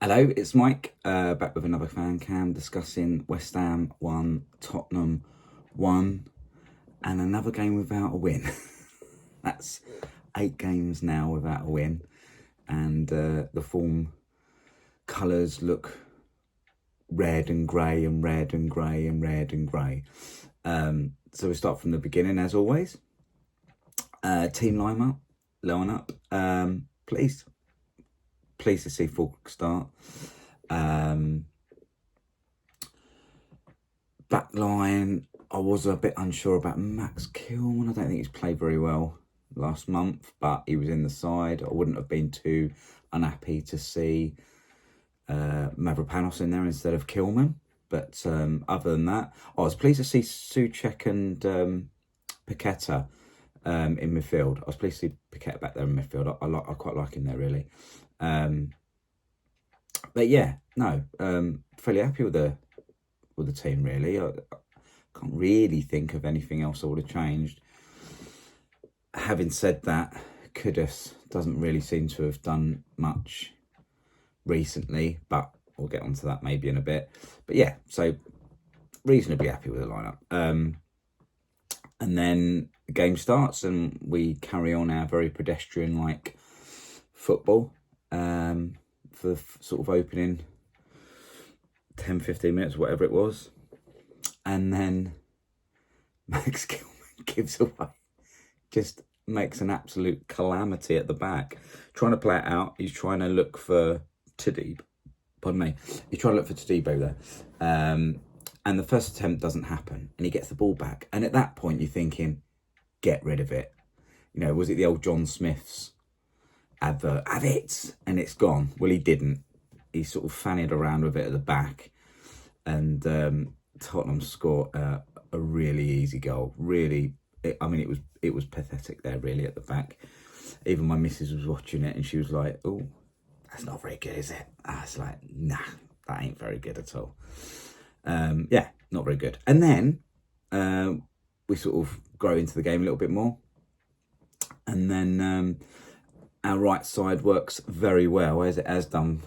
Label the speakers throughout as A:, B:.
A: Hello, it's Mike, back with another fan cam discussing West Ham 1, Tottenham 1, and another game without a win. That's 8 games now without a win, and the form colours look red and grey and red and grey and red and grey. So we start from the beginning as always. Team line up. Pleased to see Fulk start. Back line, I was a bit unsure about Max Kilman. I don't think he's played very well last month, but he was in the side. I wouldn't have been too unhappy to see Mavropanos in there instead of Kilman. But other than that, I was pleased to see Soucek and Paquetá in midfield. I was pleased to see Paquetá back there in midfield. I quite like him there, really. But yeah, no, fairly happy with the team, really. I can't really think of anything else I would have changed. Having said that, Kudus doesn't really seem to have done much recently, but we'll get onto that maybe in a bit. But yeah, so reasonably happy with the lineup. And then the game starts and we carry on our very pedestrian-like football for the sort of opening 10-15 minutes, whatever it was. And then Max Kilman gives away, just makes an absolute calamity at the back. Trying to play it out. He's trying to look for Tadibo. Pardon me. He's trying to look for Tadibo there. And the first attempt doesn't happen. And he gets the ball back. And at that point, you're thinking, get rid of it. You know, was it the old John Smith's advert? Have it! And it's gone. Well, he didn't. He sort of fannied around with it at the back. And Tottenham scored a really easy goal. Really, it was pathetic there, really, at the back. Even my missus was watching it and she was like, oh, that's not very good, is it? I was like, nah, that ain't very good at all. Yeah, not very good. And then we sort of grow into the game a little bit more. And then our right side works very well, as it has done,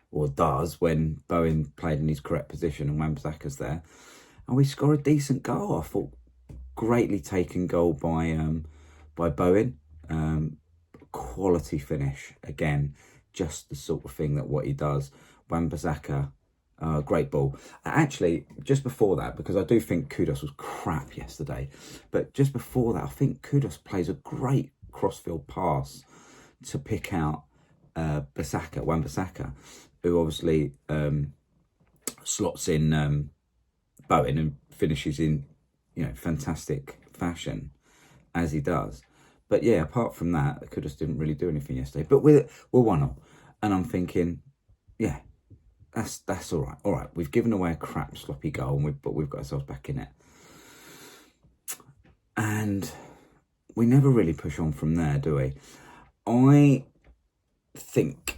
A: or does, when Bowen played in his correct position and Wan-Bissaka's there. And we score a decent goal. I thought greatly taken goal by Bowen. Quality finish. Again, just the sort of thing that what he does. Wan-Bissaka, great ball. Actually, just before that, because I do think Kudus was crap yesterday, but just before that, I think Kudus plays a great crossfield pass to pick out Wan-Bissaka, who obviously slots in Bowen and finishes in, fantastic fashion as he does. But yeah, apart from that, Kudus didn't really do anything yesterday. But we're 1-0, and I'm thinking, yeah, that's all right. All right, we've given away a crap sloppy goal, but we've got ourselves back in it. And we never really push on from there, do we? I think,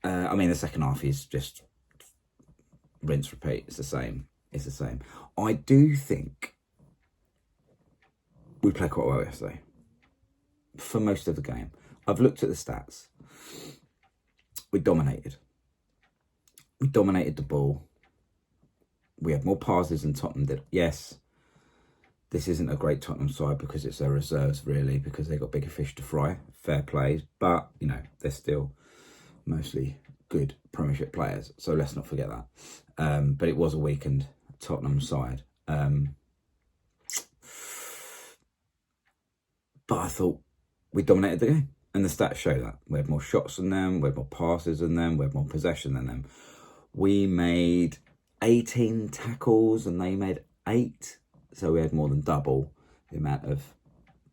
A: the second half is just rinse, repeat. It's the same. I do think we played quite well yesterday for most of the game. I've looked at the stats. We dominated. We dominated the ball. We had more passes than Tottenham did. Yes, this isn't a great Tottenham side because it's their reserves, really, because they got bigger fish to fry. Fair play. But, they're still mostly good Premiership players. So let's not forget that. But it was a weakened Tottenham side. But I thought we dominated the game. And the stats show that. We had more shots than them. We had more passes than them. We had more possession than them. We made 18 tackles and they made 8. So we had more than double the amount of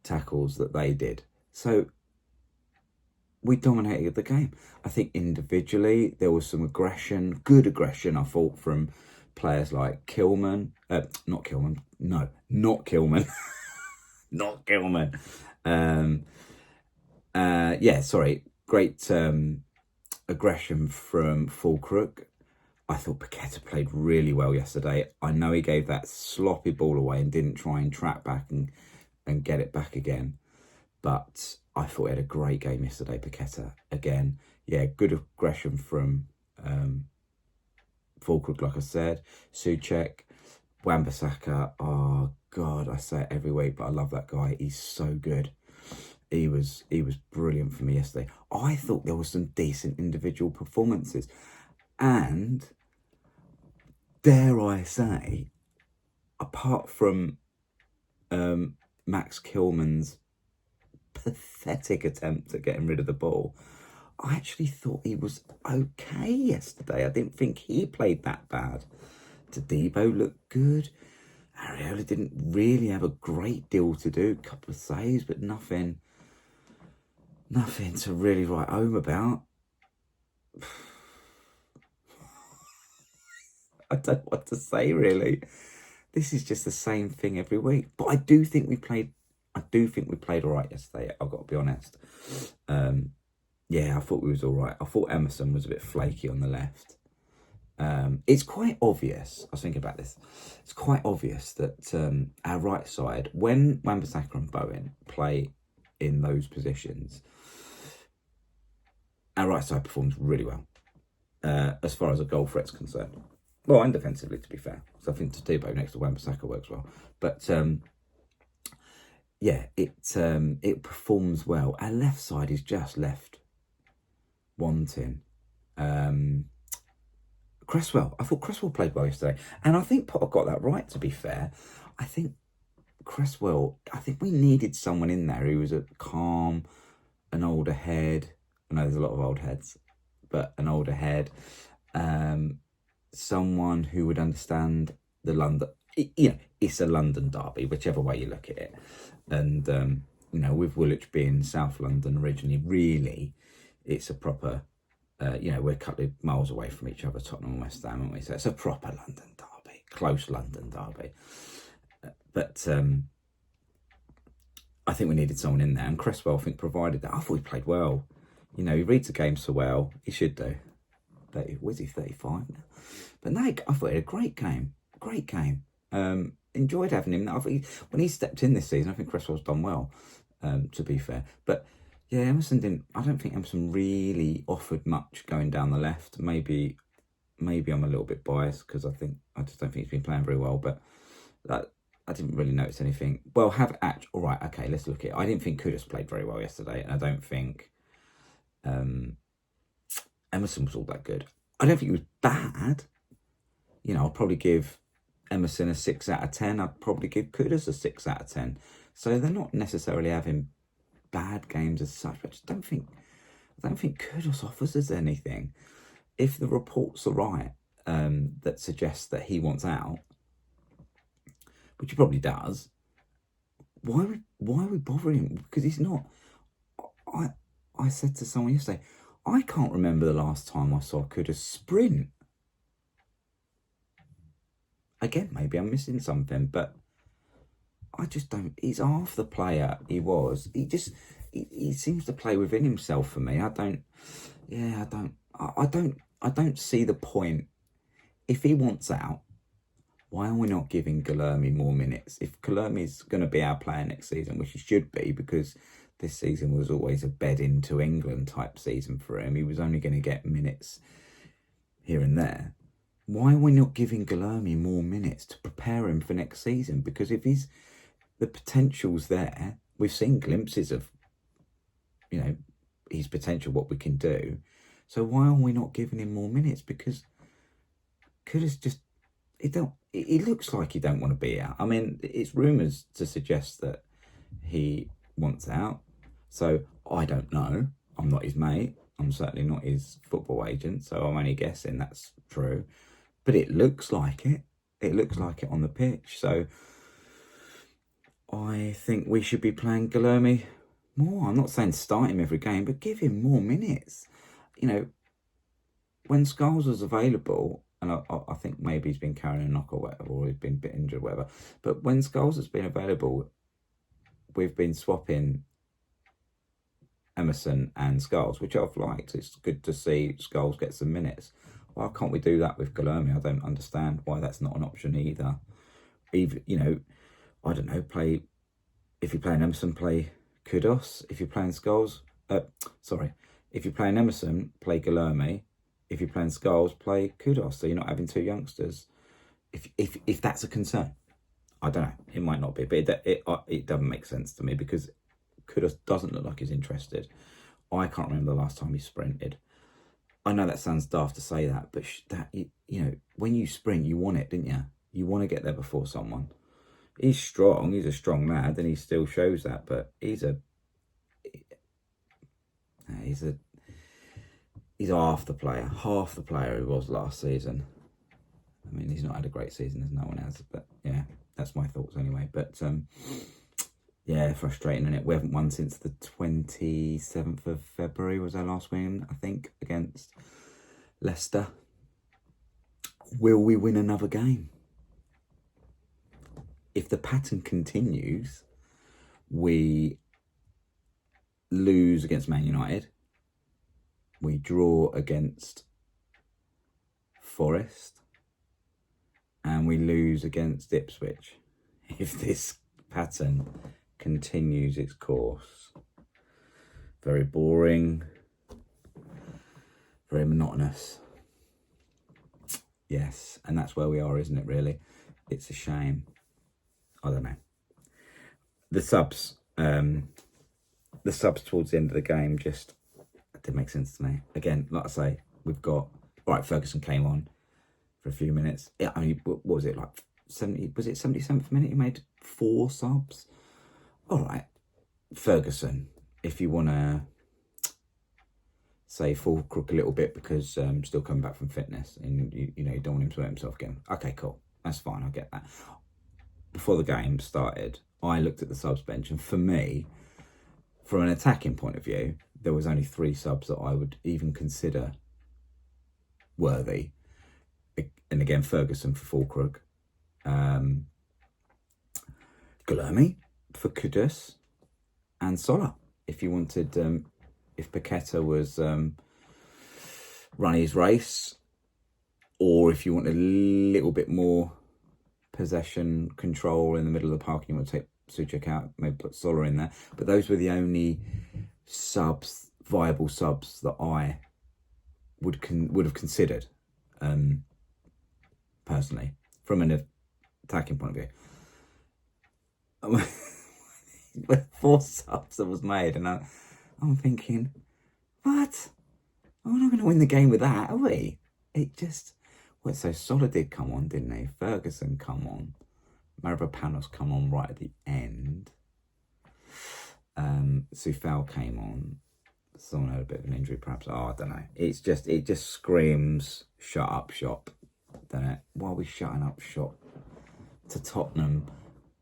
A: tackles that they did. So we dominated the game. I think individually there was some aggression, good aggression, I thought, from players like Kilman. Not Kilman. Not Kilman. Great aggression from Fulk. I thought Paquetá played really well yesterday. I know he gave that sloppy ball away and didn't try and track back and get it back again. But I thought he had a great game yesterday, Paquetá. Again, yeah, good aggression from Fulkrug, like I said, Souček, Wan-Bissaka. Oh God, I say it every week, but I love that guy. He's so good. He was brilliant for me yesterday. I thought there were some decent individual performances, and dare I say, apart from Max Kilman's pathetic attempt at getting rid of the ball, I actually thought he was okay yesterday. I didn't think he played that bad. Todibo looked good. Areola didn't really have a great deal to do. A couple of saves, but nothing to really write home about. I don't know what to say, really. This is just the same thing every week. But I do think we played all right yesterday. I've got to be honest. Yeah, I thought we was all right. I thought Emerson was a bit flaky on the left. It's quite obvious. I was thinking about this. It's quite obvious that our right side, when Wan-Bissaka and Bowen play in those positions, our right side performs really well as far as a goal threat's concerned. Well, and defensively, to be fair. So I think Todibo next to Wan-Bissaka works well. But yeah, it performs well. Our left side is just left wanting. Creswell. I thought Creswell played well yesterday. And I think Potter got that right, to be fair. I think Creswell, I think we needed someone in there who was a calm, an older head. I know there's a lot of old heads, but an older head. Someone who would understand the London... it's a London derby, whichever way you look at it. And, with Woolwich being South London originally, really, it's a proper... we're a couple of miles away from each other, Tottenham and West Ham, aren't we? So it's a proper London derby, close London derby. But I think we needed someone in there, and Creswell, I think, provided that. I thought he played well. He reads the game so well. He should do. Was he 35 now? But no, I thought he had a great game. Great game. Enjoyed having him. When he stepped in this season, I think Creswell's done well, to be fair. But yeah, Emerson didn't... I don't think Emerson really offered much going down the left. Maybe I'm a little bit biased because I just don't think he's been playing very well. But I didn't really notice anything. Well, all right, okay, let's look at it. I didn't think Kudus played very well yesterday, and I don't think Emerson was all that good. I don't think he was bad. I'll probably give Emerson a 6 out of 10. I'd probably give Kudus a 6 out of 10. So they're not necessarily having bad games as such. But I don't think Kudus offers us anything. If the reports are right, that suggest that he wants out, which he probably does, why are we bothering him? Because he's not. I said to someone yesterday, I can't remember the last time I saw Kudus sprint. Again, maybe I'm missing something, but I just don't. He's half the player he was. He seems to play within himself for me. I don't see the point. If he wants out, why are we not giving Guilherme more minutes? If Guilherme's going to be our player next season, which he should be, because this season was always a bed into England type season for him. He was only going to get minutes here and there. Why are we not giving Guilherme more minutes to prepare him for next season? Because if the potential's there, we've seen glimpses of, his potential, what we can do. So why are we not giving him more minutes? Because Kudus he looks like he don't want to be out. I mean, it's rumours to suggest that he wants out. So I don't know. I'm not his mate. I'm certainly not his football agent. So I'm only guessing that's true. But it looks like it. It looks like it on the pitch. So I think we should be playing Guilherme more. I'm not saying start him every game, but give him more minutes. When Skoles was available, and I think maybe he's been carrying a knock or whatever, or he's been a bit injured or whatever. But when Skoles has been available, we've been swapping Emerson and Skoles, which I've liked. It's good to see Skoles get some minutes. Why can't we do that with Guilherme? I don't understand why that's not an option either. Even, I don't know, if you're playing Emerson, play Kudus. If you're playing Skoles, if you're playing Emerson, play Guilherme. if you're playing Skoles, play Kudus, so you're not having two youngsters. If that's a concern, I don't know. It might not be, but it doesn't make sense to me because Kudus doesn't look like he's interested. I can't remember the last time he sprinted. I know that sounds daft to say that, but when you sprint, you want it, didn't you? You want to get there before someone. He's strong. He's a strong lad, and he still shows that. But he's half the player he was last season. I mean, he's not had a great season as no one has, but yeah, that's my thoughts anyway. But yeah, frustrating, isn't it? We haven't won since the 27th of February was our last win, I think, against Leicester. Will we win another game? If the pattern continues, we lose against Man United, we draw against Forest, and we lose against Ipswich. If this pattern continues its course, very boring, very monotonous. Yes, and that's where we are, isn't it, really? It's a shame. I don't know. The subs towards the end of the game just didn't make sense to me. Again, like I say, we've got... All right, Ferguson came on for a few minutes. Yeah, I mean, what was it, like 70? Was it 77th minute? He made 4 subs. All right, Ferguson, if you want to say full crook a little bit because still coming back from fitness and you don't want him to hurt himself again. Okay, cool. That's fine. I get that. Before the game started, I looked at the subs bench, and for me, from an attacking point of view, there was only 3 subs that I would even consider worthy. And again, Ferguson for full crook, Guilherme for Kudus, and Sola if you wanted, if Paquetá was running his race, or if you wanted a little bit more possession control in the middle of the park and you want to take Suchek out, maybe put Sola in there. But those were the only viable subs that I would have considered, personally, from an attacking point of view. 4 subs that was made, and I'm thinking, what? We're not going to win the game with that, are we? It just... Well, so Sola did come on, didn't he? Ferguson come on. Mavropanos come on right at the end. Sufal came on. Someone had a bit of an injury, perhaps. Oh, I don't know. It just screams shut up shop, doesn't it? Why are we shutting up shop to Tottenham,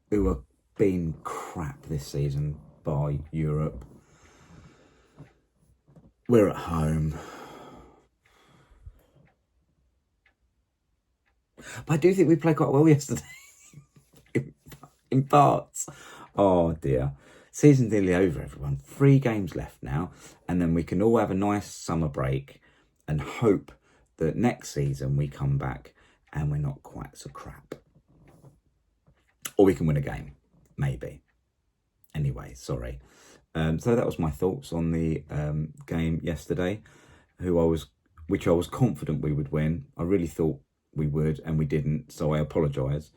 A: who are being crap this season by Europe? We're at home. But I do think we played quite well yesterday. in parts. Oh dear. Season's nearly over, everyone. 3 games left now. And then we can all have a nice summer break and hope that next season we come back and we're not quite so crap. Or we can win a game. Maybe. Anyway, sorry. So that was my thoughts on the game yesterday, which I was confident we would win. I really thought we would, and we didn't, so I apologise.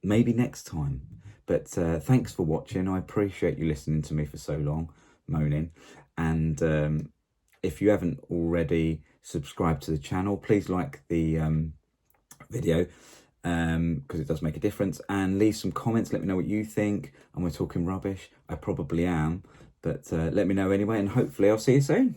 A: Maybe next time. But thanks for watching. I appreciate you listening to me for so long, moaning. And if you haven't already subscribed to the channel, please like the video, because it does make a difference. And leave some comments. Let me know what you think. Am I talking rubbish? I probably am. But let me know anyway, and hopefully I'll see you soon.